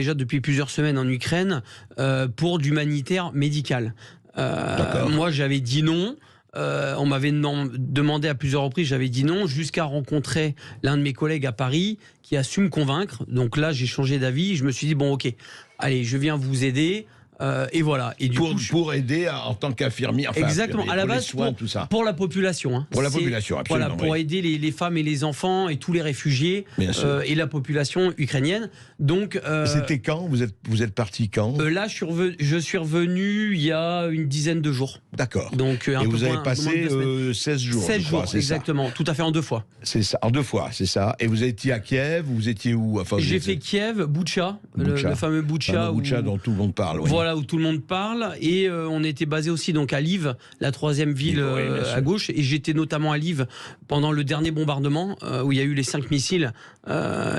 déjà depuis plusieurs semaines en Ukraine pour de l'humanitaire médical. Moi, j'avais dit non. On m'avait demandé à plusieurs reprises, j'avais dit non, jusqu'à rencontrer l'un de mes collègues à Paris qui a su me convaincre. Donc là, j'ai changé d'avis. Je me suis dit, bon, ok, allez, je viens vous aider. Et voilà. Et pour aider en tant qu'infirmier. Enfin, exactement. À la base, soins, tout ça. pour la population. Hein. Pour la population, absolument. Voilà, pour aider les femmes et les enfants et tous les réfugiés et la population ukrainienne. Donc. C'était quand vous êtes parti quand là, je suis revenu il y a une dizaine de jours. D'accord. Donc et vous avez passé 16 jours. 16 jours, exactement. Ça. Tout à fait en 2 fois. C'est ça, en 2 fois, c'est ça. Et vous étiez à Kiev, vous étiez où? Enfin, j'ai fait Kiev, Boutcha, le fameux Boutcha. Boutcha dont tout le monde parle. Oui. Voilà, où tout le monde parle. Et on était basé aussi donc à Lviv, la 3e ville à gauche. Et j'étais notamment à Lviv pendant le dernier bombardement où il y a eu les 5 missiles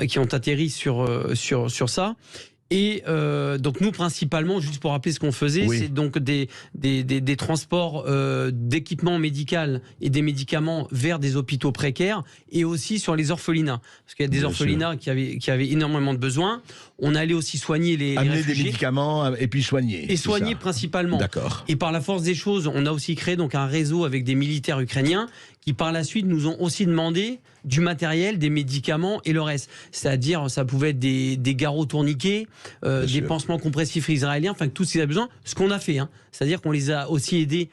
qui ont atterri sur ça. Et donc nous principalement, juste pour rappeler ce qu'on faisait, c'est donc des transports d'équipements médicaux et des médicaments vers des hôpitaux précaires et aussi sur les orphelinats. Parce qu'il y a des orphelinats qui avaient énormément de besoins. On allait aussi soigner les réfugiés. Des médicaments et puis soigner. Et soigner principalement. D'accord. Et par la force des choses, on a aussi créé donc un réseau avec des militaires ukrainiens qui par la suite nous ont aussi demandé du matériel, des médicaments et le reste. C'est-à-dire, ça pouvait être des garrots tourniquets, des pansements compressifs israéliens, enfin tout ce qu'ils avaient besoin, ce qu'on a fait. Hein. C'est-à-dire qu'on les a aussi aidés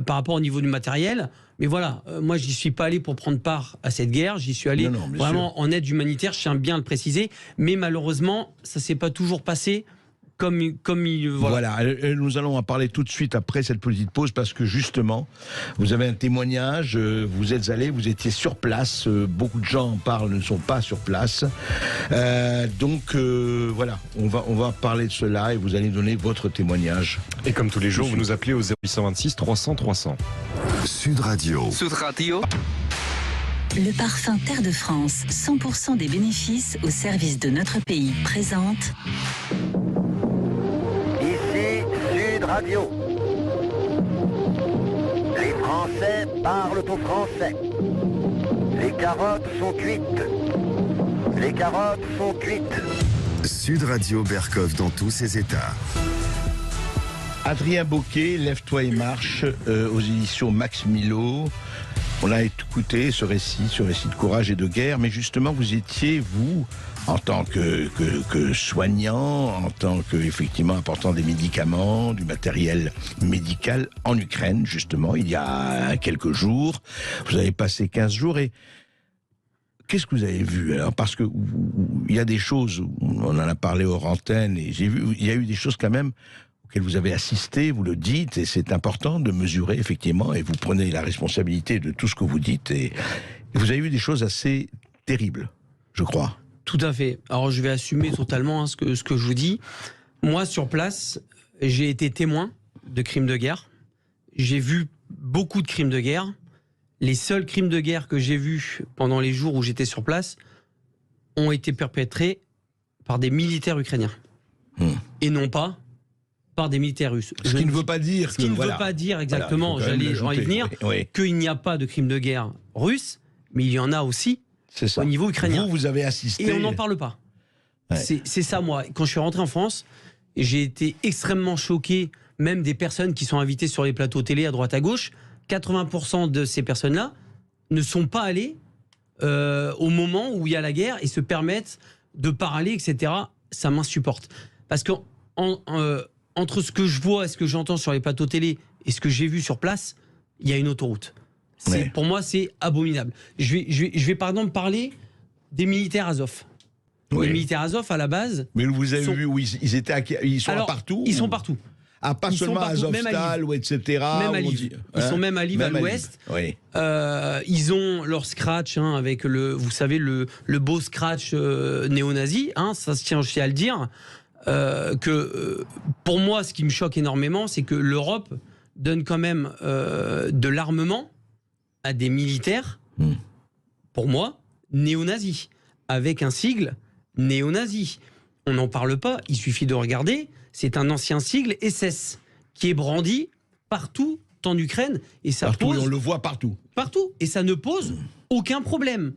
par rapport au niveau du matériel. Mais voilà, moi j'y suis pas allé pour prendre part à cette guerre, j'y suis allé vraiment en aide humanitaire, je tiens bien à le préciser. Mais malheureusement, ça s'est pas toujours passé comme il... Voilà, nous allons en parler tout de suite après cette petite pause parce que justement, vous avez un témoignage, vous êtes allé, vous étiez sur place, beaucoup de gens en parlent, ne sont pas sur place. Donc voilà, on va parler de cela et vous allez donner votre témoignage. Et comme tous les jours, vous nous appelez au 0826 300 300. Sud Radio. Sud Radio. Le parfum Terre de France, 100% des bénéfices au service de notre pays, présente... Ici Sud Radio. Les Français parlent au français. Les carottes sont cuites. Les carottes sont cuites. Sud Radio Berkov dans tous ses états. Adrien Bocquet, Lève-toi et marche, aux éditions Max Milo. On a écouté ce récit de courage et de guerre, mais justement, vous étiez, vous, en tant que soignant, en tant que, effectivement, apportant des médicaments, du matériel médical en Ukraine, justement, il y a quelques jours. Vous avez passé 15 jours et qu'est-ce que vous avez vu alors? Parce que il y a des choses, on en a parlé hors antenne, et j'ai vu, il y a eu des choses quand même auxquelles vous avez assisté, vous le dites, et c'est important de mesurer, effectivement, et vous prenez la responsabilité de tout ce que vous dites, et vous avez eu des choses assez terribles, je crois. Tout à fait. Alors je vais assumer totalement ce que je vous dis. Moi, sur place, j'ai été témoin de crimes de guerre. J'ai vu beaucoup de crimes de guerre. Les seuls crimes de guerre que j'ai vus pendant les jours où j'étais sur place ont été perpétrés par des militaires ukrainiens. Et non pas par des militaires russes. Ce qui ne veut pas dire... Ce qui ne veut pas dire exactement, j'allais en y venir, qu'il n'y a pas de crimes de guerre russes, mais il y en a aussi au niveau ukrainien. Vous avez assisté... Et on n'en parle pas. Ouais. C'est ça, moi. Quand je suis rentré en France, j'ai été extrêmement choqué, même des personnes qui sont invitées sur les plateaux télé à droite à gauche. 80% de ces personnes-là ne sont pas allées au moment où il y a la guerre et se permettent de parler, etc. Ça m'insupporte. Parce que entre ce que je vois et ce que j'entends sur les plateaux télé et ce que j'ai vu sur place, il y a une autoroute. Pour moi, c'est abominable. Je vais par exemple parler des militaires Azov. Les militaires Azov, à la base... Mais vous avez vu où ils sont partout? Ils sont partout. Ah, pas seulement à Azovstal, ou etc. Même à Lviv. Ils sont même à Lviv, à l'ouest. Ils ont leur scratch, avec vous savez, le beau scratch néo-nazi. Ça se tient aussi à le dire. Pour moi, ce qui me choque énormément, c'est que l'Europe donne quand même de l'armement à des militaires, pour moi, néo-nazis, avec un sigle néo-nazi. On n'en parle pas, il suffit de regarder, c'est un ancien sigle SS qui est brandi partout en Ukraine. Et ça pose, on le voit partout. Partout, et ça ne pose aucun problème.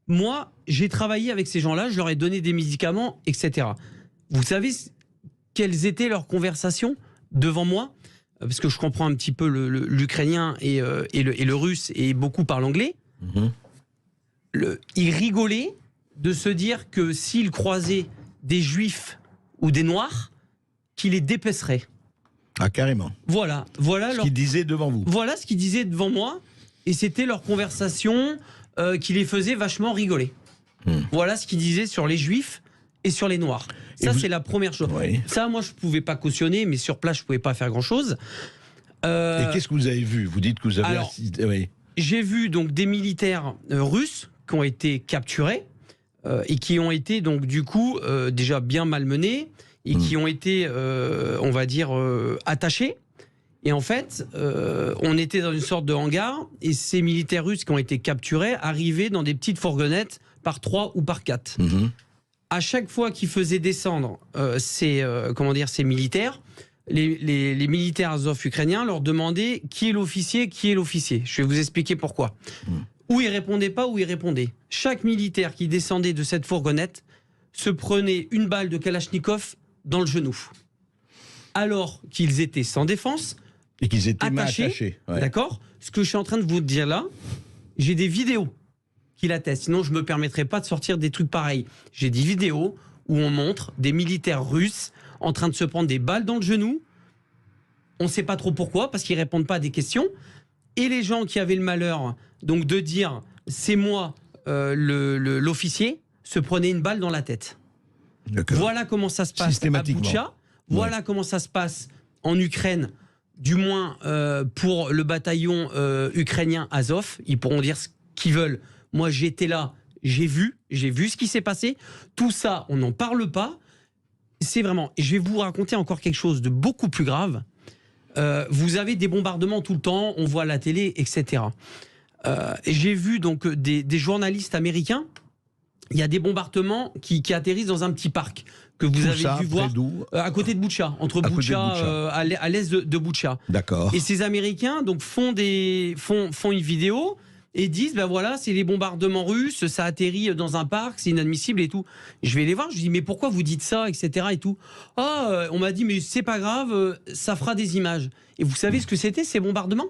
Moi, j'ai travaillé avec ces gens-là, je leur ai donné des médicaments, etc. Vous savez quelles étaient leurs conversations devant moi? Parce que je comprends un petit peu l'ukrainien et le russe, et beaucoup parlent anglais. Ils rigolaient de se dire que s'ils croisaient des juifs ou des noirs, qu'ils les dépeceraient. Ah, carrément. Voilà ce qu'ils disaient devant vous. Voilà ce qu'ils disaient devant moi, et c'était leur conversation qui les faisait vachement rigoler. Voilà ce qu'ils disaient sur les juifs et sur les noirs. Ça, c'est la première chose. Oui. Ça, moi, je ne pouvais pas cautionner, mais sur place, je ne pouvais pas faire grand-chose. Et qu'est-ce que vous avez vu? Vous dites que vous avez alors, assisté. Oui. J'ai vu donc des militaires russes qui ont été capturés et qui ont été donc du coup déjà bien malmenés et qui ont été, on va dire, attachés. Et en fait, on était dans une sorte de hangar, et ces militaires russes qui ont été capturés arrivaient dans des petites fourgonnettes par 3 ou par 4. À chaque fois qu'ils faisaient descendre ces militaires, les militaires Azov ukrainiens leur demandaient qui est l'officier, qui est l'officier. Je vais vous expliquer pourquoi. Ou ils répondaient pas, ou ils répondaient. Chaque militaire qui descendait de cette fourgonnette se prenait une balle de Kalachnikov dans le genou. Alors qu'ils étaient sans défense, et qu'ils étaient attachés. Ouais. D'accord ? Ce que je suis en train de vous dire là, j'ai des vidéos qui l'attestent. Sinon, je ne me permettrais pas de sortir des trucs pareils. J'ai des vidéos où on montre des militaires russes en train de se prendre des balles dans le genou. On ne sait pas trop pourquoi, parce qu'ils ne répondent pas à des questions. Et les gens qui avaient le malheur donc de dire « c'est moi l'officier », se prenaient une balle dans la tête. Voilà comment ça se passe à Boutcha. Voilà comment ça se passe en Ukraine, du moins pour le bataillon ukrainien Azov. Ils pourront dire ce qu'ils veulent. Moi, j'étais là, j'ai vu ce qui s'est passé. Tout ça, on n'en parle pas. C'est vraiment... Je vais vous raconter encore quelque chose de beaucoup plus grave. Vous avez des bombardements tout le temps, on voit la télé, etc. J'ai vu donc des journalistes américains. Il y a des bombardements qui atterrissent dans un petit parc que vous avez dû voir à côté de Boutcha, entre Boutcha, à l'est de Boutcha. D'accord. Et ces Américains donc font une vidéo et disent ben voilà, c'est les bombardements russes, ça atterrit dans un parc, c'est inadmissible et tout. Je vais les voir, je dis mais pourquoi vous dites ça, etc. et tout. Ah, on m'a dit mais c'est pas grave, ça fera des images. Et vous savez ce que c'était ces bombardements?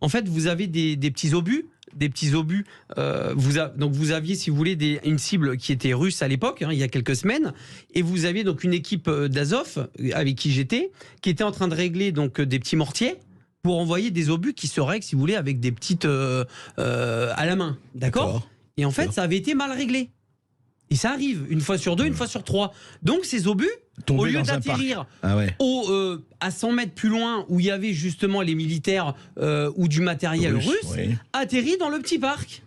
En fait, vous avez des petits obus. Donc vous aviez, si vous voulez, une cible qui était russe à l'époque, il y a quelques semaines, et vous aviez donc une équipe d'Azov avec qui j'étais, qui était en train de régler donc des petits mortiers pour envoyer des obus qui se règlent, si vous voulez, avec des petites à la main, d'accord. Et en fait, ça avait été mal réglé. Et ça arrive une fois sur 2, une fois sur 3. Donc ces obus, au lieu d'atterrir à 100 mètres plus loin où il y avait justement les militaires ou du matériel russe, atterrit dans le petit parc.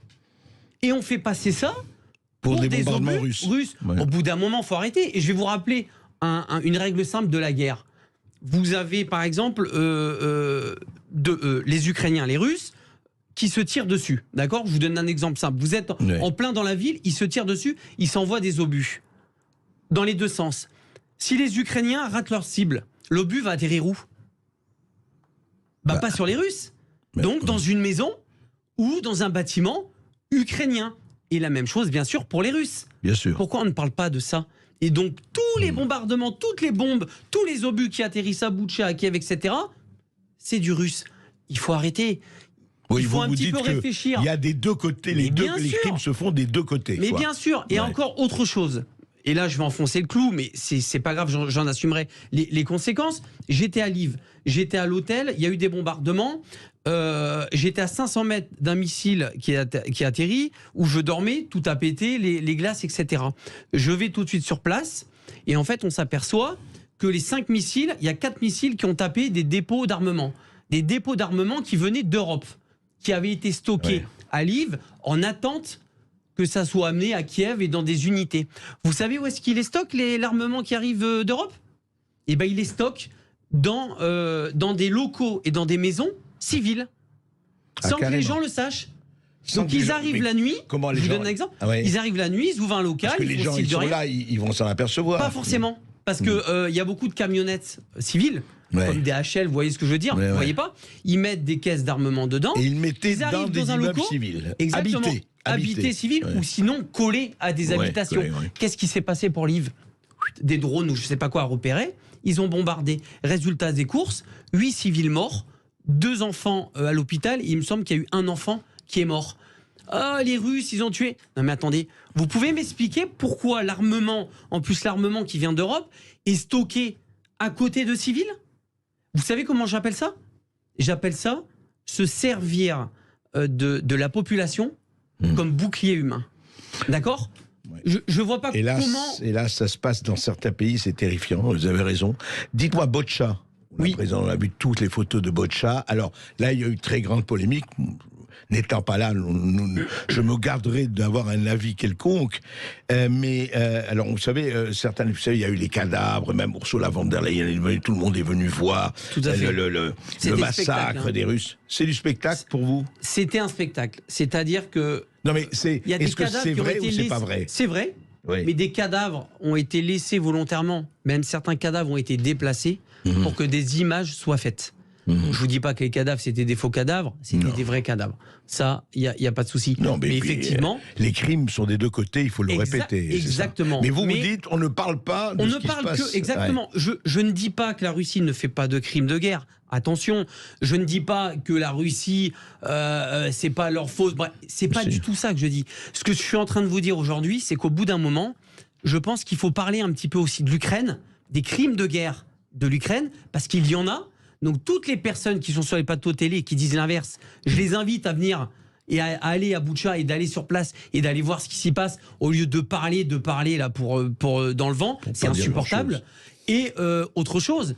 Et on fait passer ça pour des bombardements russes. Au bout d'un moment, il faut arrêter. Et je vais vous rappeler une règle simple de la guerre. Vous avez par exemple les Ukrainiens, les Russes, qui se tirent dessus, d'accord? Je vous donne un exemple simple. Vous êtes en plein dans la ville, ils se tirent dessus, ils s'envoient des obus. Dans les deux sens. Si les Ukrainiens ratent leur cible, l'obus va atterrir où? Pas sur les Russes. Donc dans une maison ou dans un bâtiment ukrainien. Et la même chose, bien sûr, pour les Russes. Bien sûr. Pourquoi on ne parle pas de ça? Et donc tous les bombardements, toutes les bombes, tous les obus qui atterrissent à Boutcha, à Kiev, etc., c'est du russe. Il faut arrêter. Oui, il faut un petit peu réfléchir. Il y a des deux côtés, les crimes se font des deux côtés. Mais bien sûr, et encore autre chose. Et là, je vais enfoncer le clou, mais c'est pas grave, j'en assumerai les conséquences. J'étais à Lviv, j'étais à l'hôtel, il y a eu des bombardements. J'étais à 500 mètres d'un missile qui atterrit, où je dormais, tout a pété, les glaces, etc. Je vais tout de suite sur place, et en fait, on s'aperçoit que les 5 missiles, il y a 4 missiles qui ont tapé des dépôts d'armement. Des dépôts d'armement qui venaient d'Europe, qui avaient été stockés à Lviv en attente que ça soit amené à Kiev et dans des unités. Vous savez où est-ce qu'il les stocke, l'armement qui arrive d'Europe? Eh bien, il les stocke dans des locaux et dans des maisons civiles, sans que les gens le sachent. Donc ils arrivent la nuit, je vous donne un exemple, ils arrivent la nuit, ils ouvrent un local, parce que les gens qui sont là, ils vont s'en apercevoir. Pas forcément, parce qu'il y a beaucoup de camionnettes civiles, comme des HL, vous voyez ce que je veux dire, vous voyez pas? Ils mettent des caisses d'armement dedans, et ils mettaient arrivent dans un immeubles local civils, habités civils, ou sinon collés à des habitations. Qu'est-ce qui s'est passé pour Lviv? des drones ou je sais pas quoi repéraient. Ils ont bombardé. Résultat des courses, 8 civils morts, 2 enfants à l'hôpital. Il me semble qu'il y a eu un enfant qui est mort. Ah, les Russes, ils ont tué. Non mais attendez, vous pouvez m'expliquer pourquoi l'armement, en plus l'armement qui vient d'Europe, est stocké à côté de civils? Vous savez comment j'appelle ça? J'appelle ça se servir de la population comme bouclier humain. D'accord? Ouais. Je vois pas comment... Hélas, ça se passe dans certains pays, c'est terrifiant, vous avez raison. Dites-moi, Botcha. Oui. On a vu toutes les photos de Botcha. Alors là, il y a eu très grande polémique. N'étant pas là, je me garderai d'avoir un avis quelconque. Alors, vous savez, il y a eu les cadavres, même Ursula von der Leyen, tout le monde est venu voir Tout à fait. le massacre des Russes. C'est du spectacle pour vous? C'était un spectacle. C'est-à-dire que... Non, mais Il y a des est-ce que cadavres c'est qui ont vrai été ou c'est laissés. pas vrai? C'est vrai, Oui. mais des cadavres ont été laissés volontairement. Même certains cadavres ont été déplacés pour que des images soient faites. Je vous dis pas que les cadavres c'était des faux cadavres, c'était des vrais cadavres. Ça, il y a pas de souci. Non, mais effectivement, les crimes sont des deux côtés, il faut le répéter. Exactement. Mais vous dites, on ne parle pas de on ce ne qui parle se passe. que exactement. Ouais. Je ne dis pas que la Russie ne fait pas de crimes de guerre. Attention, je ne dis pas que la Russie c'est pas leur faute. Bref, c'est pas du tout ça que je dis. Ce que je suis en train de vous dire aujourd'hui, c'est qu'au bout d'un moment, je pense qu'il faut parler un petit peu aussi de l'Ukraine, des crimes de guerre de l'Ukraine, parce qu'il y en a. Donc toutes les personnes qui sont sur les plateaux télé et qui disent l'inverse, je les invite à venir et à aller à Boutcha et d'aller sur place et d'aller voir ce qui s'y passe au lieu de parler là pour dans le vent. C'est insupportable. Et autre chose,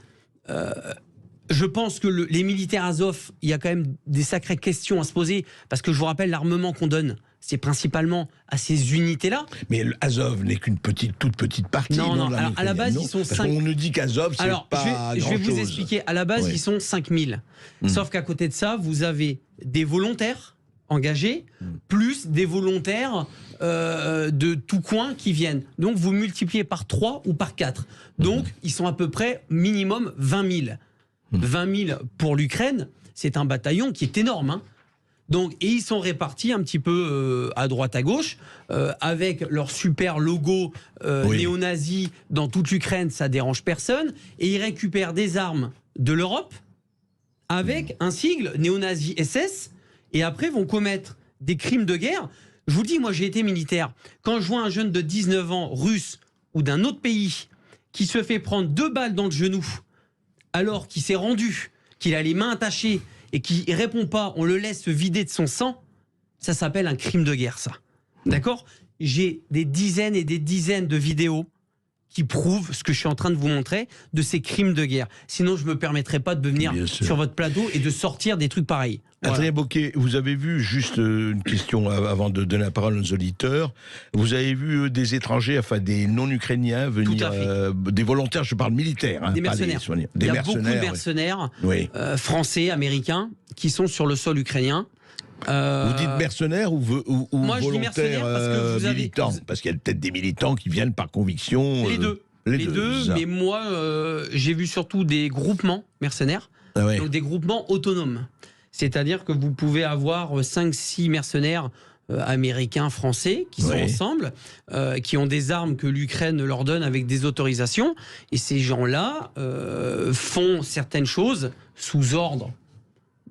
je pense que les militaires Azov, il y a quand même des sacrées questions à se poser parce que je vous rappelle l'armement qu'on donne, c'est principalement à ces unités-là. Mais Azov n'est qu'une toute petite partie. Non. Alors, à la base, ils sont 5 000. On nous dit qu'Azov, c'est pas je vais vous grand-chose. expliquer. À la base, ils sont 5 000. Sauf qu'à côté de ça, vous avez des volontaires engagés, plus des volontaires de tout coin qui viennent. Donc, vous multipliez par 3 ou par 4. Donc, ils sont à peu près minimum 20 000. 20 000 pour l'Ukraine, c'est un bataillon qui est énorme, hein. Donc, et ils sont répartis un petit peu à droite à gauche, avec leur super logo néo-nazi dans toute l'Ukraine, ça dérange personne, et ils récupèrent des armes de l'Europe avec un sigle néo-nazi SS, et après vont commettre des crimes de guerre. Je vous le dis, moi j'ai été militaire. Quand je vois un jeune de 19 ans russe ou d'un autre pays qui se fait prendre 2 balles dans le genou, alors qu'il s'est rendu, qu'il a les mains attachées, et qui répond pas, on le laisse se vider de son sang, ça s'appelle un crime de guerre, ça. D'accord? J'ai des dizaines et des dizaines de vidéos qui prouvent ce que je suis en train de vous montrer de ces crimes de guerre. Sinon, je me permettrai pas de venir sur votre plateau et de sortir des trucs pareils. Voilà. Adrien Bocquet, vous avez vu, juste une question avant de donner la parole aux auditeurs, vous avez vu des étrangers, enfin des non-ukrainiens venir, des volontaires, je parle militaires, hein, des mercenaires. Il y a beaucoup de mercenaires français, américains, qui sont sur le sol ukrainien. Vous dites mercenaires ou moi, je dis mercenaires parce que vous avez... militants? Parce qu'il y a peut-être des militants qui viennent par conviction. Les deux. Les deux, mais moi, j'ai vu surtout des groupements mercenaires, donc des groupements autonomes. C'est-à-dire que vous pouvez avoir 5-6 mercenaires américains, français, qui sont ensemble, qui ont des armes que l'Ukraine leur donne avec des autorisations. Et ces gens-là font certaines choses sous ordre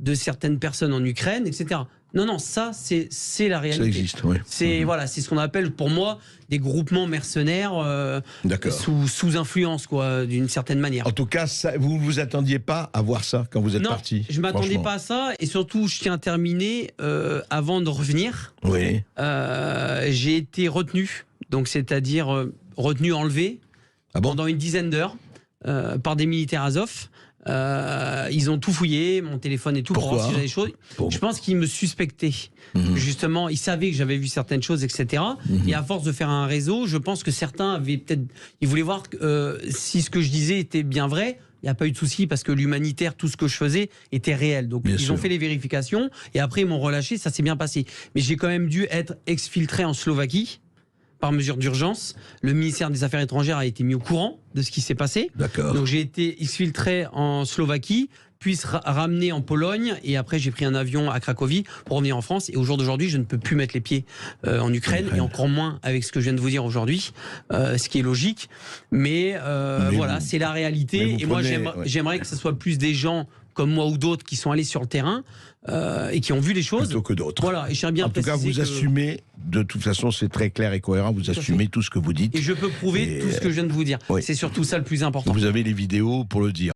de certaines personnes en Ukraine, etc. Non, ça, c'est la réalité. Ça existe, oui. C'est c'est ce qu'on appelle, pour moi, des groupements mercenaires sous influence, quoi, d'une certaine manière. En tout cas, vous ne vous attendiez pas à voir ça quand vous êtes parti? Non, je ne m'attendais pas à ça. Et surtout, je tiens à terminer, avant de revenir, j'ai été retenu, donc c'est-à-dire retenu, enlevé, pendant une dizaine d'heures, par des militaires Azov. Ils ont tout fouillé, mon téléphone et tout. Pourquoi? Pour voir si j'avais des choses. Je pense qu'ils me suspectaient. Justement, ils savaient que j'avais vu certaines choses, etc. Et à force de faire un réseau, je pense que certains avaient peut-être... Ils voulaient voir si ce que je disais était bien vrai. Il n'y a pas eu de souci parce que l'humanitaire, tout ce que je faisais était réel. Donc ils ont fait les vérifications et après ils m'ont relâché, ça s'est bien passé. Mais j'ai quand même dû être exfiltré en Slovaquie par mesure d'urgence. Le ministère des Affaires étrangères a été mis au courant de ce qui s'est passé. D'accord. Donc j'ai été exfiltré en Slovaquie, puis ramené en Pologne, et après j'ai pris un avion à Cracovie pour revenir en France. Et au jour d'aujourd'hui, je ne peux plus mettre les pieds en Ukraine, et encore moins avec ce que je viens de vous dire aujourd'hui, ce qui est logique. Mais voilà, c'est la réalité. Et moi, j'aimerais que ce soit plus des gens comme moi ou d'autres qui sont allés sur le terrain et qui ont vu les choses. Plutôt que d'autres. Voilà, et je tiens bien en tout cas, vous assumez, de toute façon, c'est très clair et cohérent, vous assumez tout ce que vous dites. Et je peux prouver tout ce que je viens de vous dire. Oui. C'est surtout ça le plus important. Vous avez les vidéos pour le dire.